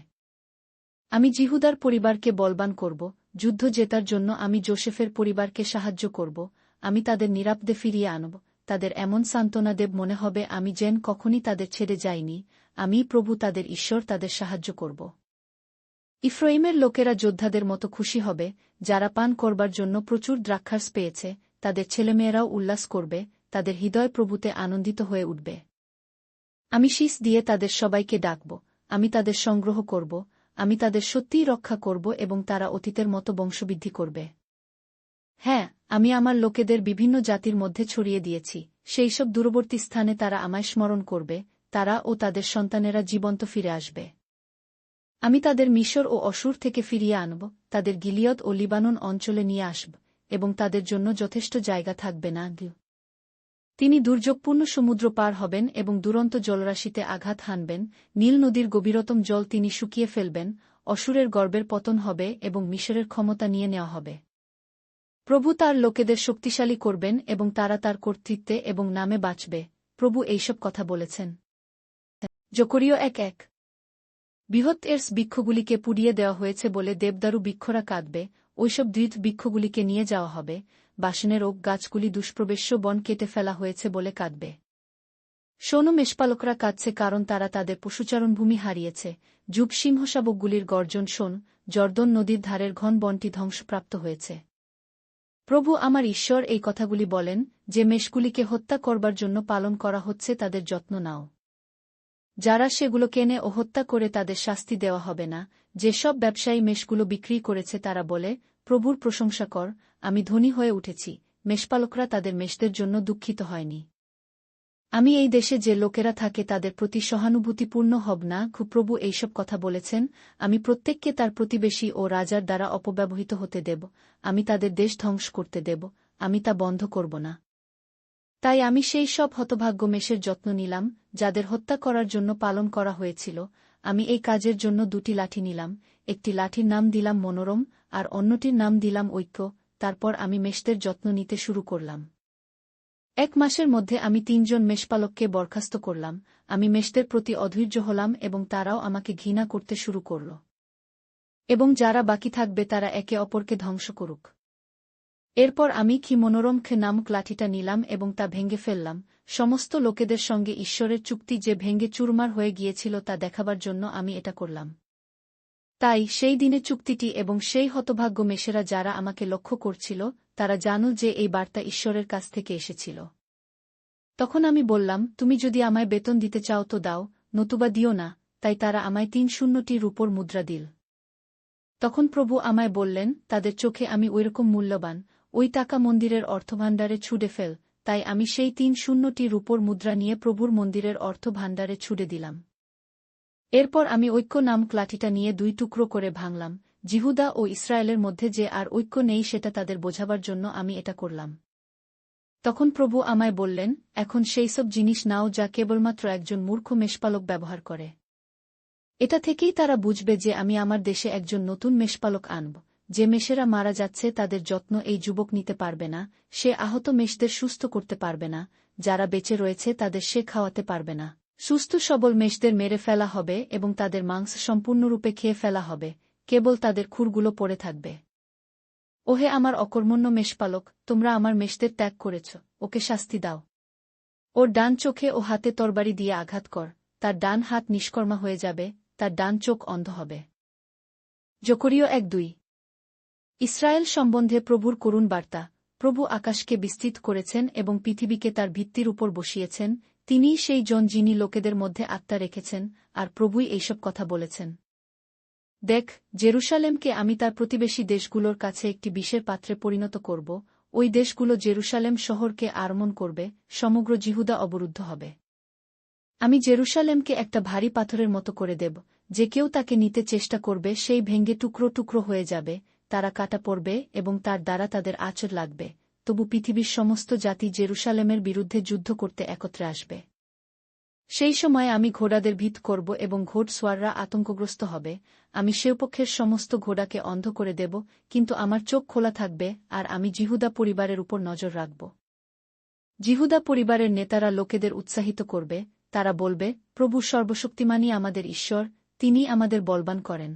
আমি জিহুদার পরিবারকে বলবান করব, যুদ্ধ জেতার জন্য আমি যোসেফের পরিবারকে সাহায্য করব, আমি তাদের নিরাপদে ফিরিয়ে আনব, তাদের এমন সান্ত্বনা দেব মনে হবে আমি যেন কখনই তাদের ছেড়ে যাইনি, আমিই প্রভু তাদের ঈশ্বর, তাদের সাহায্য করব। ইফ্রাইমের লোকেরা যোদ্ধাদের মতো খুশি হবে, যারা পান করবার জন্য প্রচুর দ্রাক্ষারস পেয়েছে, তাদের ছেলেমেয়েরাও উল্লাস করবে, তাদের হৃদয় প্রভুতে আনন্দিত হয়ে উঠবে। আমি শীষ দিয়ে তাদের সবাইকে ডাকব, আমি তাদের সংগ্রহ করব, আমি তাদের সত্যিই রক্ষা করব এবং তারা অতীতের মতো বংশবৃদ্ধি করবে। হ্যাঁ, আমি আমার লোকেদের বিভিন্ন জাতির মধ্যে ছড়িয়ে দিয়েছি, সেই সব দূরবর্তী স্থানে তারা আমায় স্মরণ করবে, তারা ও তাদের সন্তানেরা জীবন্ত ফিরে আসবে। আমি তাদের মিশর ও অসুর থেকে ফিরিয়ে আনব, তাদের গিলিয়দ ও লিবানন অঞ্চলে নিয়ে আসব, এবং তাদের জন্য যথেষ্ট জায়গা থাকবে না। তিনি দুর্যোগপূর্ণ সমুদ্র পার হবেন এবং দুরন্ত জলরাশিতে আঘাত হানবেন, নীল নদীর গভীরতম জল তিনি শুকিয়ে ফেলবেন, অসুরের গর্বের পতন হবে এবং মিশরের ক্ষমতা নিয়ে নেওয়া হবে। প্রভু তার লোকেদের শক্তিশালী করবেন এবং তারা তার কর্তৃত্বে এবং নামে বাঁচবে। প্রভু এইসব কথা বলেছেন। জকরীয় ১:১। বৃহৎ এর্স বৃক্ষগুলিকে পুড়িয়ে দেওয়া হয়েছে বলে দেবদারু বৃক্ষরা কাঁদবে, ওইসব দৃঢ় বৃক্ষগুলিকে নিয়ে যাওয়া হবে, বাসনের ওক গাছগুলি দুষ্প্রবেশ্য বন কেটে ফেলা হয়েছে বলে কাঁদবে। শোনো, মেষপালকরা কাঁদছে কারণ তারা তাদের পশুচারণভূমি হারিয়েছে। যুগ সিংহশাবকগুলির গর্জন শোন, জর্দন নদীর ধারের ঘন বনটি ধ্বংসপ্রাপ্ত হয়েছে। প্রভু আমার ঈশ্বর এই কথাগুলি বলেন, যে মেষগুলিকে হত্যা করবার জন্য পালন করা হচ্ছে তাদের যত্ন নাও। যারা সেগুলো কেনে ও হত্যা করে তাদের শাস্তি দেওয়া হবে না। যেসব ব্যবসায়ী মেষগুলো বিক্রি করেছে তারা বলে, প্রভুর প্রশংসা কর, আমি ধনী হয়ে উঠেছি। মেষপালকরা তাদের মেষদের জন্য দুঃখিত হয়নি। আমি এই দেশে যে লোকেরা থাকে তাদের প্রতি সহানুভূতিপূর্ণ হব না। প্রভু এইসব কথা বলেছেন, আমি প্রত্যেককে তার প্রতিবেশী ও রাজার দ্বারা অপব্যবহৃত হতে দেব, আমি তাদের দেশ ধ্বংস করতে দেব, আমি তা বন্ধ করব না। তাই আমি সেই সব হতভাগ্য মেষের যত্ন নিলাম, যাদের হত্যা করার জন্য পালন করা হয়েছিল। আমি এই কাজের জন্য 2টি লাঠি নিলাম, একটি লাঠির নাম দিলাম মনোরম, আর অন্যটির নাম দিলাম ঐক্য। তারপর আমি মেষদের যত্ন নিতে শুরু করলাম। 1 মাসের মধ্যে আমি 3 জন মেষপালককে বরখাস্ত করলাম। আমি মেষদের প্রতি অধৈর্য হলাম এবং তারাও আমাকে ঘৃণা করতে শুরু করল। এবং যারা বাকি থাকবে তারা একে অপরকে ধ্বংস করুক। এরপর আমি মনোরম নামক লাঠিটা নিলাম এবং তা ভেঙে ফেললাম। সমস্ত লোকেদের সঙ্গে ঈশ্বরের চুক্তি যে ভেঙে চুরমার হয়ে গিয়েছিল তা দেখাবার জন্য আমি এটা করলাম। তাই সেই দিনে চুক্তিটি এবং সেই হতভাগ্য মেষেরা যারা আমাকে লক্ষ্য করছিল, তারা জানো যে এই বার্তা ঈশ্বরের কাছ থেকে এসেছিল। তখন আমি বললাম, তুমি যদি আমায় বেতন দিতে চাও তো দাও, নতুবা দিও না। তাই তারা আমায় 300টি রূপোর মুদ্রা দিল। তখন প্রভু আমায় বললেন, তাদের চোখে আমি ওইরকম মূল্যবান, ওই টাকা মন্দিরের অর্থভাণ্ডারে ছুড়ে ফেল। তাই আমি সেই 300টি রূপোর মুদ্রা নিয়ে প্রভুর মন্দিরের অর্থভাণ্ডারে ছুড়ে দিলাম। এরপর আমি ঐক্য নামক লাঠিটা নিয়ে 2 টুকরো করে ভাঙলাম। জিহুদা ও ইসরায়েলের মধ্যে যে আর ঐক্য নেই সেটা তাদের বোঝাবার জন্য আমি এটা করলাম। তখন প্রভু আমায় বললেন, এখন সেই সব জিনিস নাও যা কেবলমাত্র একজন মূর্খ মেষপালক ব্যবহার করে। এটা থেকেই তারা বুঝবে যে আমি আমার দেশে একজন নতুন মেষপালক আনব। যে মেষেরা মারা যাচ্ছে তাদের যত্ন এই যুবক নিতে পারবে না, সে আহত মেষদের সুস্থ করতে পারবে না, যারা বেঁচে রয়েছে তাদের সে খাওয়াতে পারবে না। সুস্থ সবল মেষদের মেরে ফেলা হবে এবং তাদের মাংস সম্পূর্ণরূপে খেয়ে ফেলা হবে, কেবল তাদের খুরগুলো পড়ে থাকবে। ওহে আমার অকর্মণ্য মেষপালক, তোমরা আমার মেষদের ত্যাগ করেছ, ওকে শাস্তি দাও। ওর ডান চোখে ও হাতে তরবারি দিয়ে আঘাত কর, তার ডান হাত নিষ্কর্মা হয়ে যাবে, তার ডান চোখ অন্ধ হবে। জকরীয় 1:2। ইসরায়েল সম্বন্ধে প্রভুর করুণ বার্তা। প্রভু আকাশকে বিস্তৃত করেছেন এবং পৃথিবীকে তার ভিত্তির উপর বসিয়েছেন। তিনিই সেই জন যিনি লোকেদের মধ্যে আত্মা রেখেছেন, আর প্রভুই এইসব কথা বলেছেন। দেখ, জেরুসালেমকে আমি তার প্রতিবেশী দেশগুলোর কাছে একটি বিষের পাত্রে পরিণত করব। ওই দেশগুলো জেরুসালেম শহরকে আক্রমণ করবে, সমগ্র জিহুদা অবরুদ্ধ হবে। আমি জেরুসালেমকে একটা ভারী পাথরের মতো করে দেব, যে কেউ তাকে নিতে চেষ্টা করবে সেই ভেঙে টুকরো টুকরো হয়ে যাবে, তারা কাটা পড়বে এবং তার দ্বারা তাদের আঁচড় লাগবে। তবু পৃথিবীর সমস্ত জাতি জেরুসালেমের বিরুদ্ধে যুদ্ধ করতে একত্রে আসবে। সেই সময় আমি ঘোড়াদের ভীত করব এবং ঘোড়সওয়াররা আতঙ্কগ্রস্ত হবে। আমি সেপক্ষের সমস্ত ঘোড়াকে অন্ধ করে দেব, কিন্তু আমার চোখ খোলা থাকবে, আর আমি জিহুদা পরিবারের উপর নজর রাখব। জিহুদা পরিবারের নেতারা লোকেদের উৎসাহিত করবে, তারা বলবে, প্রভু সর্বশক্তিমানই আমাদের ঈশ্বর, তিনি আমাদের বলবান করেন।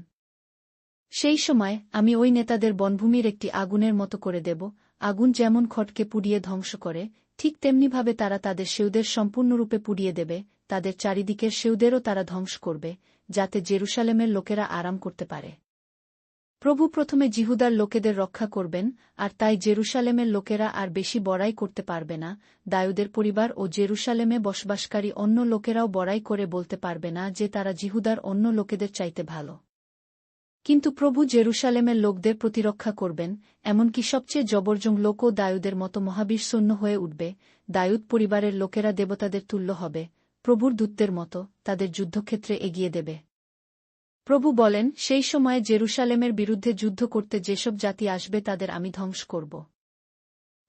সেই সময় আমি ওই নেতাদের বনভূমির একটি আগুনের মতো করে দেব। আগুন যেমন খড়কে পুড়িয়ে ধ্বংস করে, ঠিক তেমনিভাবে তারা তাদের সেউদের সম্পূর্ণরূপে পুড়িয়ে দেবে, তাদের চারিদিকের সেউদেরও তারা ধ্বংস করবে, যাতে জেরুসালেমের লোকেরা আরাম করতে পারে। প্রভু প্রথমে জিহুদার লোকেদের রক্ষা করবেন, আর তাই জেরুসালেমের লোকেরা আর বেশি বড়াই করতে পারবে না। দাউদের পরিবার ও জেরুসালেমে বসবাসকারী অন্য লোকেরাও বড়াই করে বলতে পারবে না যে তারা জিহুদার অন্য লোকেদের চাইতে ভালো। কিন্তু প্রভু জেরুসালেমের লোকদের প্রতিরক্ষা করবেন, এমনকি সবচেয়ে জবরজং লোকও দায়ুদের মতো মহাবীর সৈন্য হয়ে উঠবে। দায়ুদ পরিবারের লোকেরা দেবতাদের তুল্য হবে, প্রভুর দূতদের মতো তাদের যুদ্ধক্ষেত্রে এগিয়ে দেবে। প্রভু বলেন, সেই সময়ে জেরুসালেমের বিরুদ্ধে যুদ্ধ করতে যেসব জাতি আসবে তাদের আমি ধ্বংস করব।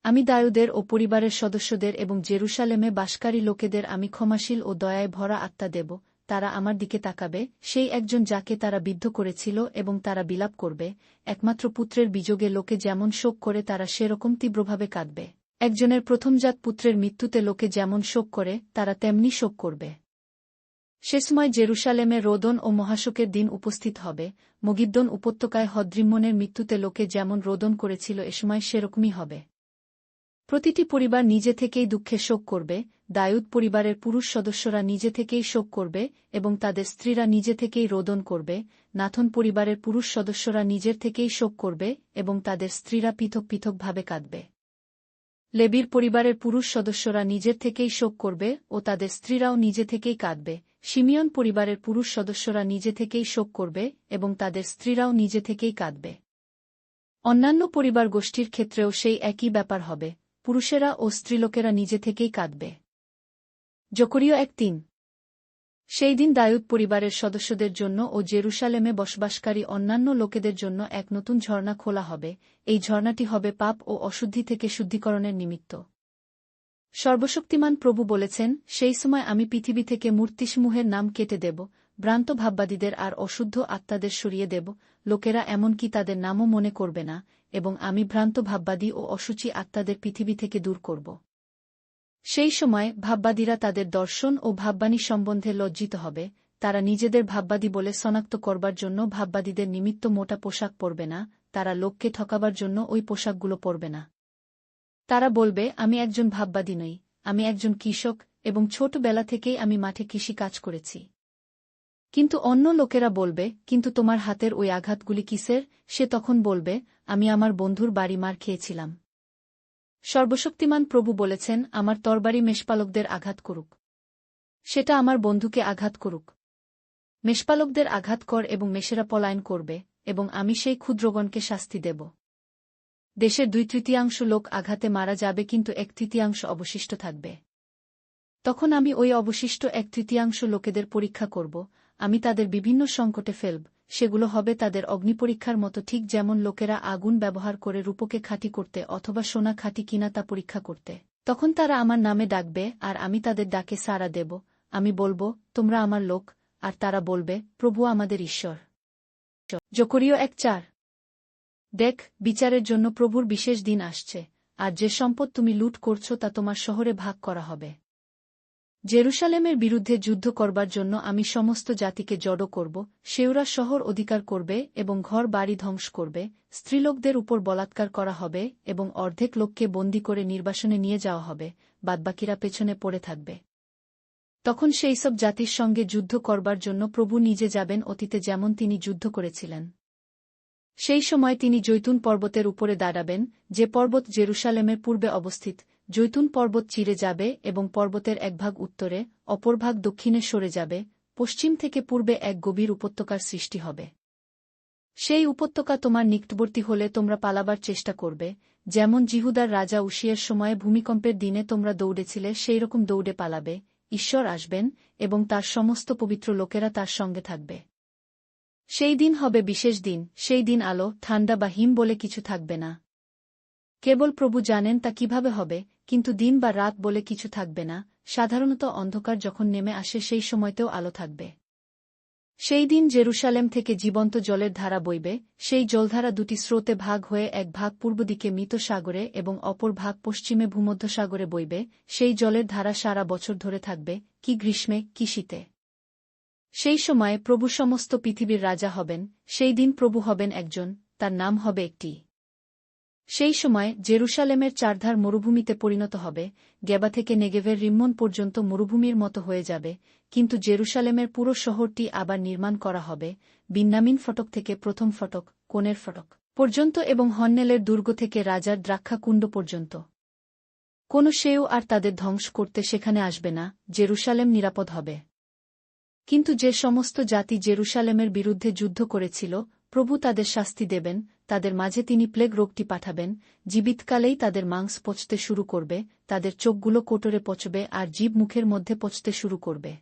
আমি দায়ুদের ও পরিবারের সদস্যদের এবং জেরুসালেমে বাসকারী লোকেদের আমি ক্ষমাশীল ও দয়ায় ভরা আত্মা দেব। তারা আমার দিকে তাকাবে, সেই একজন যাকে তারা বিদ্ধ করেছিল, এবং তারা বিলাপ করবে। একমাত্র পুত্রের বিযোগে লোকে যেমন শোক করে তারা সেরকম তীব্রভাবে কাঁদবে। একজনের প্রথমজাত পুত্রের মৃত্যুতে লোকে যেমন শোক করে তারা তেমনি শোক করবে। সে সময় জেরুসালেমে রোদন ও মহাশোকের দিন উপস্থিত হবে। মগিদ্দোন উপত্যকায় হদ্রিম্মনের মৃত্যুতে লোকে যেমন রোদন করেছিল এসময় সেরকমই হবে। প্রতিটি পরিবার নিজে থেকেই দুঃখে শোক করবে। দায়ুদ পরিবারের পুরুষ সদস্যরা নিজে থেকেই শোক করবে এবং তাদের স্ত্রীরা নিজে থেকেই রোদন করবে। নাথন পরিবারের পুরুষ সদস্যরা নিজের থেকেই শোক করবে এবং তাদের স্ত্রীরা পৃথক পৃথকভাবে কাঁদবে। লেবীর পরিবারের পুরুষ সদস্যরা নিজের থেকেই শোক করবে ও তাদের স্ত্রীরাও নিজে থেকেই কাঁদবে। শিমিয়ন পরিবারের পুরুষ সদস্যরা নিজে থেকেই শোক করবে এবং তাদের স্ত্রীরাও নিজে থেকেই কাঁদবে। অন্যান্য পরিবার গোষ্ঠীর ক্ষেত্রেও সেই একই ব্যাপার হবে, পুরুষেরা ও স্ত্রীলোকেরা নিজে থেকেই কাঁদবে। জকরিয় 1:3। সেই দিন দায়ুদ পরিবারের সদস্যদের জন্য ও জেরুসালেমে বসবাসকারী অন্যান্য লোকেদের জন্য এক নতুন ঝর্ণা খোলা হবে। এই ঝর্ণাটি হবে পাপ ও অশুদ্ধি থেকে শুদ্ধিকরণের নিমিত্ত। সর্বশক্তিমান প্রভু বলেছেন, সেই সময় আমি পৃথিবী থেকে মূর্তিসমূহের নাম কেটে দেব, ভ্রান্ত ভাববাদীদের আর অশুদ্ধ আত্মাদের সরিয়ে দেব। লোকেরা এমনকি তাদের নামও মনে করবে না, এবং আমি ভ্রান্ত ভাববাদী ও অসুচি আত্মাদের পৃথিবী থেকে দূর করব। সেই সময় ভাববাদীরা তাদের দর্শন ও ভাববাণী সম্বন্ধে লজ্জিত হবে। তারা নিজেদের ভাববাদী বলে শনাক্ত করবার জন্য ভাববাদীদের নিমিত্ত মোটা পোশাক পরবে না, তারা লোককে ঠকাবার জন্য ওই পোশাকগুলো পরবে না। তারা বলবে, আমি একজন ভাববাদী নই, আমি একজন কৃষক, এবং ছোটবেলা থেকেই আমি মাঠে কৃষি কাজ করেছি। কিন্তু অন্য লোকেরা বলবে, কিন্তু তোমার হাতের ওই আঘাতগুলি কিসের? সে তখন বলবে, আমি আমার বন্ধুর বাড়ি মার খেয়েছিলাম। সর্বশক্তিমান প্রভু বলেছেন, আমার তরবারি মেষপালকদের আঘাত করুক। সেটা আমার বন্ধুকে আঘাত করুক। মেষপালকদের আঘাত কর এবং মেষেরা পলায়ন করবে, এবং আমি সেই ক্ষুদ্রগণকে শাস্তি দেব। দেশের 2/3 লোক আঘাতে মারা যাবে, কিন্তু 1/3 অবশিষ্ট থাকবে। তখন আমি ওই অবশিষ্ট 1/3 লোকেদের পরীক্ষা করব, আমি তাদের বিভিন্ন সংকটে ফেলব। সেগুলো হবে তাদের অগ্নিপরীক্ষার মতো, ঠিক যেমন লোকেরা আগুন ব্যবহার করে রূপকে খাঁটি করতে অথবা সোনা খাঁটি কিনা তা পরীক্ষা করতে। তখন তারা আমার নামে ডাকবে আর আমি তাদের ডাকে সাড়া দেব। আমি বলবো, তোমরা আমার লোক, আর তারা বলবে, প্রভু আমাদের ঈশ্বর। জকরিয় 1:4। দেখ, বিচারের জন্য প্রভুর বিশেষ দিন আসছে, আর যে সম্পদ তুমি লুট করছ তা তোমার শহরে ভাগ করা হবে। জেরুসালেমের বিরুদ্ধে যুদ্ধ করবার জন্য আমি সমস্ত জাতিকে জড়ো করব, সেওরা শহর অধিকার করবে এবং ঘর বাড়ি ধ্বংস করবে। স্ত্রীলোকদের উপর বলাৎকার করা হবে এবং অর্ধেক লোককে বন্দী করে নির্বাসনে নিয়ে যাওয়া হবে, বাদবাকিরা পেছনে পড়ে থাকবে। তখন সেই সব জাতির সঙ্গে যুদ্ধ করবার জন্য প্রভু নিজে যাবেন, অতীতে যেমন তিনি যুদ্ধ করেছিলেন। সেই সময় তিনি জৈতুন পর্বতের উপরে দাঁড়াবেন, যে পর্বত জেরুসালেমের পূর্বে অবস্থিত। জৈতুন পর্বত চিরে যাবে এবং পর্বতের এক ভাগ উত্তরে, অপর ভাগ দক্ষিণে সরে যাবে। পশ্চিম থেকে পূর্বে এক গভীর উপত্যকার সৃষ্টি হবে। সেই উপত্যকা তোমার নিকটবর্তী হলে তোমরা পালাবার চেষ্টা করবে, যেমন জিহুদার রাজা উশিয়ার সময়ে ভূমিকম্পের দিনে তোমরা দৌড়েছিলে, সেই রকম দৌড়ে পালাবে। ঈশ্বর আসবেন এবং তার সমস্ত পবিত্র লোকেরা তার সঙ্গে থাকবে। সেই দিন হবে বিশেষ দিন, সেই দিন আলো, ঠান্ডা বা হিম বলে কিছু থাকবে না। কেবল প্রভু জানেন তা কিভাবে হবে, কিন্তু দিন বা রাত বলে কিছু থাকবে না। সাধারণত অন্ধকার যখন নেমে আসে সেই সময়তেও আলো থাকবে। সেই দিন জেরুসালেম থেকে জীবন্ত জলের ধারা বইবে। সেই জলধারা দুটি স্রোতে ভাগ হয়ে এক ভাগ পূর্ব দিকে মৃত সাগরে এবং অপর ভাগ পশ্চিমে ভূমধ্যসাগরে বইবে। সেই জলের ধারা সারা বছর ধরে থাকবে, কি গ্রীষ্মে কি শীতে। সেই সময়ে প্রভু সমস্ত পৃথিবীর রাজা হবেন। সেই দিন প্রভু হবেন একজন, তার নাম হবে একটি। সেই সময় জেরুসালেমের চারধার মরুভূমিতে পরিণত হবে, গেবা থেকে নেগেভের রিম্মন পর্যন্ত মরুভূমির মতো হয়ে যাবে। কিন্তু জেরুসালেমের পুরো শহরটি আবার নির্মাণ করা হবে, বিন্যামিন ফটক থেকে প্রথম ফটক, কোণের ফটক পর্যন্ত এবং হন্নেলের দুর্গ থেকে রাজার দ্রাক্ষা কুণ্ড পর্যন্ত। কোনো সেও আর তাদের ধ্বংস করতে সেখানে আসবে না, জেরুসালেম নিরাপদ হবে। কিন্তু যে সমস্ত জাতি জেরুসালেমের বিরুদ্ধে যুদ্ধ করেছিল, প্রভু তাদের শাস্তি দেবেন, তাদের মাঝে তিনি প্লেগ রোগটি পাঠাবেন, জীবিতকালেই তাদের মাংস পচতে শুরু করবে, তাদের চোখগুলো কোটরে পচবে আর জীব মুখের মধ্যে পচতে শুরু করবে।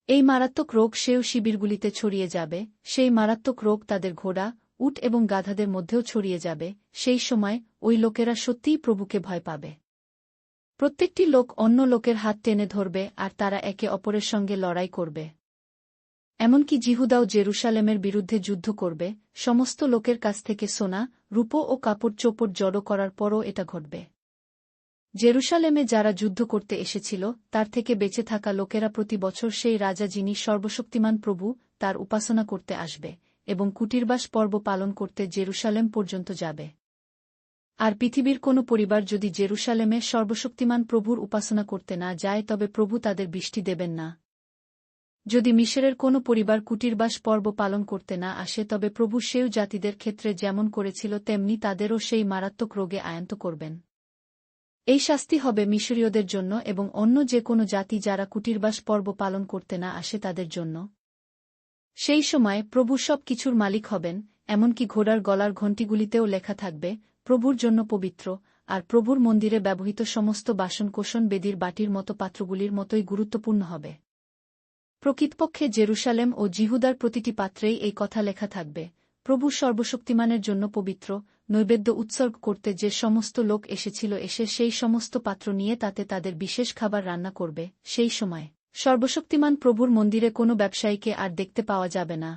এই মারাত্মক রোগ সেও শিবিরগুলিতে ছড়িয়ে যাবে, সেই মারাত্মক রোগ তাদের ঘোড়া, উট এবং গাধাদের মধ্যেও ছড়িয়ে যাবে। সেই সময় ওই লোকেরা সত্যিই প্রভুকে ভয় পাবে। প্রত্যেকটি লোক অন্য লোকের হাত টেনে ধরবে আর তারা একে অপরের সঙ্গে লড়াই করবে। এমনকি জিহুদাও জেরুসালেমের বিরুদ্ধে যুদ্ধ করবে। সমস্ত লোকের কাছ থেকে সোনা, রূপো ও কাপড় চোপড় জড়ো করার পরও এটা ঘটবে। জেরুসালেমে যারা যুদ্ধ করতে এসেছিল তার থেকে বেঁচে থাকা লোকেরা প্রতি বছর সেই রাজা যিনি সর্বশক্তিমান প্রভু তার উপাসনা করতে আসবে এবং কুটিরবাস পর্ব পালন করতে জেরুসালেম পর্যন্ত যাবে। আর পৃথিবীর কোনো পরিবার যদি জেরুসালেমে সর্বশক্তিমান প্রভুর উপাসনা করতে না যায় তবে প্রভু তাদের বৃষ্টি দেবেন না। যদি মিশরের কোনো পরিবার কুটিরবাস পর্ব পালন করতে না আসে তবে প্রভু সেও জাতিদের ক্ষেত্রে যেমন করেছিল তেমনি তাদেরও সেই মারাত্মক রোগে আয়ন্ত করবেন। এই শাস্তি হবে মিশরীয়দের জন্য এবং অন্য যে কোনো জাতি যারা কুটিরবাস পর্ব পালন করতে না আসে তাদের জন্য। সেই সময় প্রভু সব কিছুর মালিক হবেন, এমনকি ঘোড়ার গলার ঘণ্টিগুলিতেও লেখা থাকবে, প্রভুর জন্য পবিত্র, আর প্রভুর মন্দিরে ব্যবহৃত সমস্ত বাসনকোসন বেদির বাটির মতো পাত্রগুলির মতোই গুরুত্বপূর্ণ হবে। প্রকৃতপক্ষে জেরুসালেম ও জিহুদার প্রতিটি পাত্রেই এই কথা লেখা থাকবে, প্রভু সর্বশক্তিমানের জন্য পবিত্র। নৈবেদ্য উৎসর্গ করতে যে সমস্ত লোক এসেছিল এসে সেই সমস্ত পাত্র নিয়ে তাতে তাদের বিশেষ খাবার রান্না করবে। সেই সময় সর্বশক্তিমান প্রভুর মন্দিরে কোনো ব্যবসায়ীকে আর দেখতে পাওয়া যাবে না।